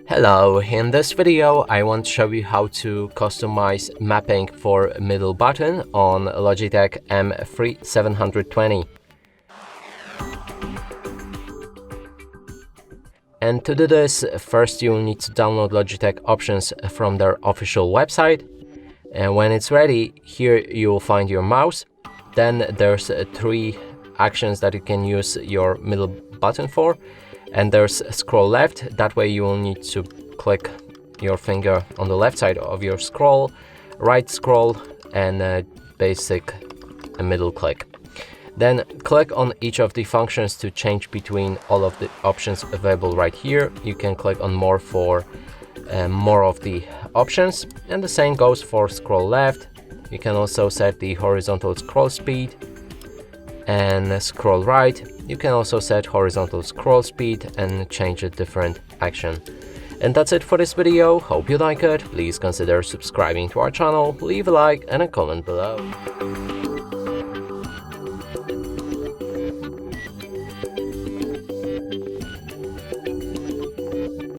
Hello, in this video I want to show you how to customize mapping for middle button on Logitech M720. And to do this, first you'll need to download Logitech options from their official website. And when it's ready, here you'll find your mouse. Then there's three actions that you can use your middle button for. And there's scroll left. That way you will need to click your finger on the left side of your scroll, right scroll, and basic middle click. Then click on each of the functions to change between all of the options available right here. You can click on more for more of the options, and the same goes for scroll left. You can also set the horizontal scroll speed, and scroll right. You can also set horizontal scroll speed and change a different action. And that's it for this video. Hope you like it. Please consider subscribing to our channel, leave a like and a comment below.